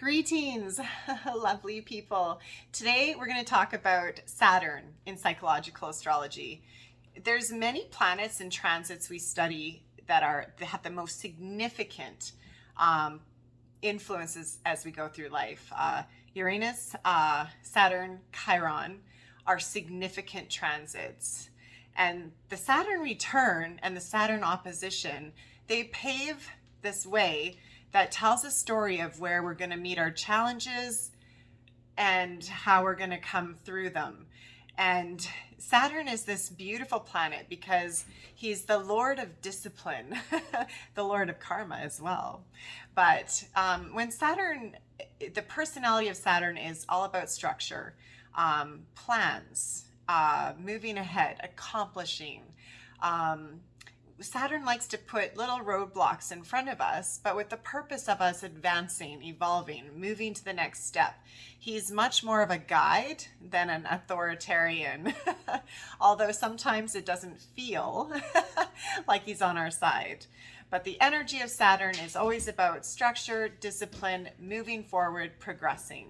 Greetings, lovely people. Today we're going to talk about Saturn in psychological astrology. There's many planets and transits we study that have the most significant influences as we go through life. Uranus, Saturn, Chiron are significant transits. And the Saturn return and the Saturn opposition, they pave this way that tells a story of where we're going to meet our challenges and how we're going to come through them. And Saturn is this beautiful planet because he's the Lord of discipline, the Lord of karma as well. But when Saturn, the personality of Saturn is all about structure, plans, moving ahead, accomplishing. Saturn likes to put little roadblocks in front of us, but with the purpose of us advancing, evolving, moving to the next step. He's much more of a guide than an authoritarian, although sometimes it doesn't feel like he's on our side. But the energy of Saturn is always about structure, discipline, moving forward, progressing.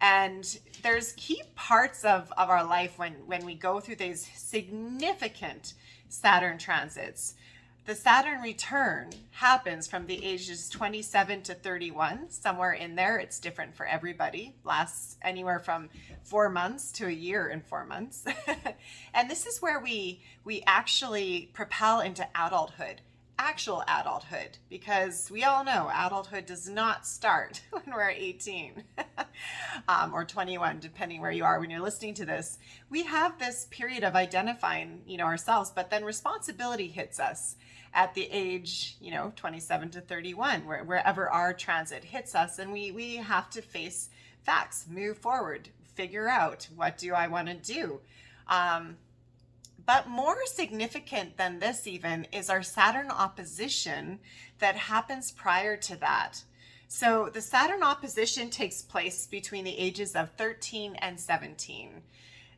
And there's key parts of our life when we go through these significant Saturn transits. The Saturn return happens from the ages 27 to 31, somewhere in there. It's different for everybody, lasts anywhere from 4 months to a year and 4 months. And this is where we actually propel into adulthood, actual adulthood, because we all know adulthood does not start when we're 18 or 21, depending where you are when you're listening to this. We have this period of identifying, ourselves, but then responsibility hits us at the age, 27 to 31, wherever our transit hits us, and we have to face facts, move forward, figure out, what do I want to do? But more significant than this even is our Saturn opposition that happens prior to that. So the Saturn opposition takes place between the ages of 13 and 17.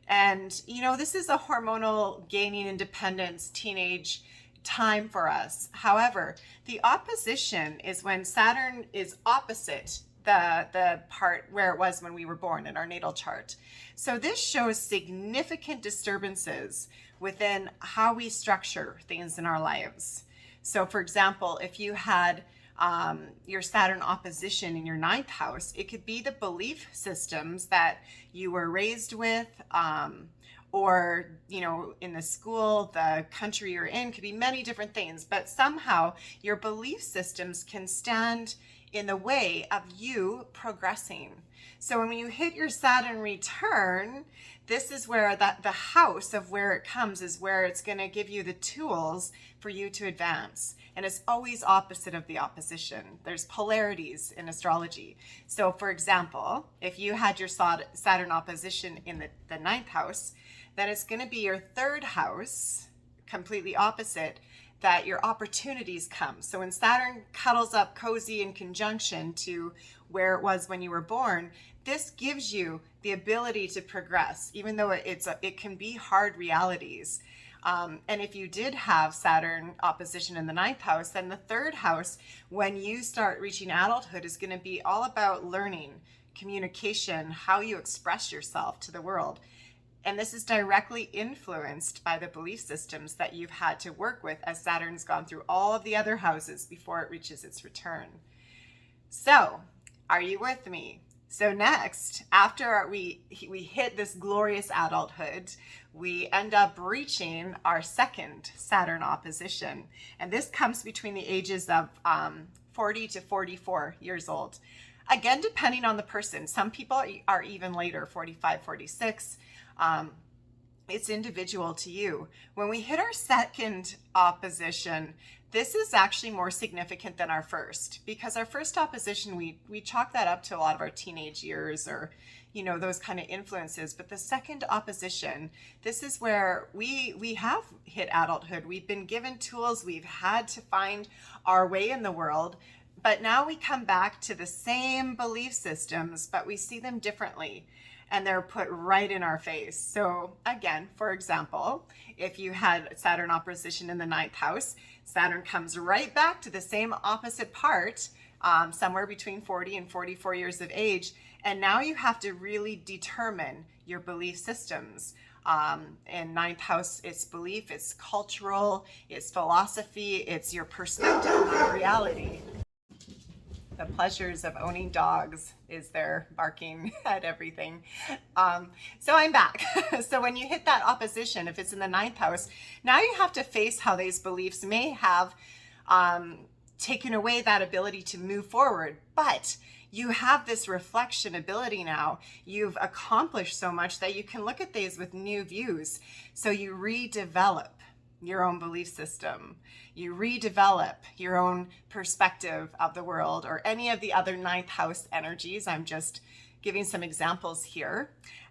And, this is a hormonal gaining independence, teenage time for us. However, the opposition is when Saturn is opposite the part where it was when we were born in our natal chart. So this shows significant disturbances within how we structure things in our lives. So for example, if you had your Saturn opposition in your ninth house, it could be the belief systems that you were raised with, or, in the school, the country you're in, could be many different things, but somehow your belief systems can stand in the way of you progressing. So when you hit your Saturn return, this is where the house of where it comes is where it's going to give you the tools for you to advance. And it's always opposite of the opposition. There's polarities in astrology. So for example, if you had your Saturn opposition in the ninth house, then it's going to be your third house, completely opposite, that your opportunities come. So when Saturn cuddles up cozy in conjunction to where it was when you were born, this gives you the ability to progress, even though it can be hard realities. And if you did have Saturn opposition in the ninth house, then the third house, when you start reaching adulthood, is going to be all about learning, communication, how you express yourself to the world. And this is directly influenced by the belief systems that you've had to work with as Saturn's gone through all of the other houses before it reaches its return. So, are you with me? So next, after we hit this glorious adulthood, we end up reaching our second Saturn opposition. And this comes between the ages of 40 to 44 years old. Again, depending on the person. Some people are even later, 45, 46. It's individual to you. When we hit our second opposition, this is actually more significant than our first, because our first opposition, we chalk that up to a lot of our teenage years or, those kind of influences. But the second opposition, this is where we have hit adulthood. We've been given tools. We've had to find our way in the world. But now we come back to the same belief systems, but we see them differently. And they're put right in our face. So again, for example, if you had Saturn opposition in the ninth house, Saturn comes right back to the same opposite part somewhere between 40 and 44 years of age. And now you have to really determine your belief systems. In ninth house, it's belief, it's cultural, it's philosophy, it's your perspective on reality. The pleasures of owning dogs is they're barking at everything. So I'm back. So when you hit that opposition, if it's in the ninth house, now you have to face how these beliefs may have taken away that ability to move forward. But you have this reflection ability now. You've accomplished so much that you can look at these with new views. So you redevelop your own belief system. You redevelop your own perspective of the world, or any of the other ninth house energies. I'm just giving some examples here.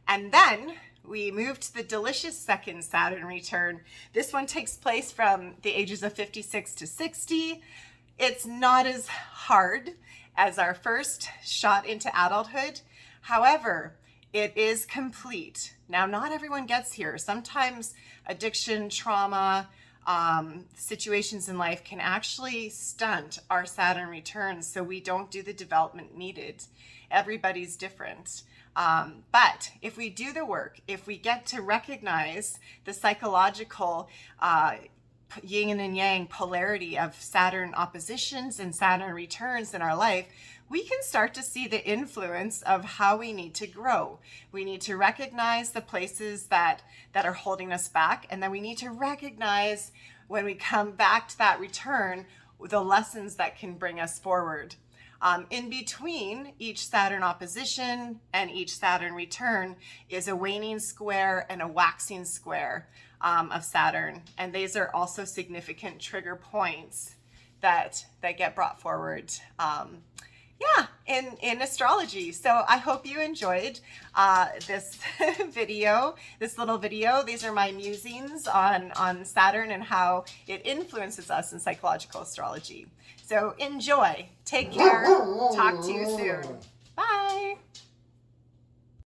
And then we move to the delicious second Saturn return. This one takes place from the ages of 56 to 60. It's not as hard as our first shot into adulthood. However, it is complete. Now, not everyone gets here. Sometimes addiction, trauma, situations in life can actually stunt our Saturn returns, so we don't do the development needed. Everybody's different. But if we do the work, if we get to recognize the psychological yin and yang polarity of Saturn oppositions and Saturn returns in our life, we can start to see the influence of how we need to grow. We need to recognize the places that are holding us back, and then we need to recognize when we come back to that return, the lessons that can bring us forward. In between each Saturn opposition and each Saturn return is a waning square and a waxing square of Saturn. And these are also significant trigger points that get brought forward in astrology. So I hope you enjoyed this this little video. These are my musings on Saturn and how it influences us in psychological astrology. So enjoy. Take care. Talk to you soon. Bye.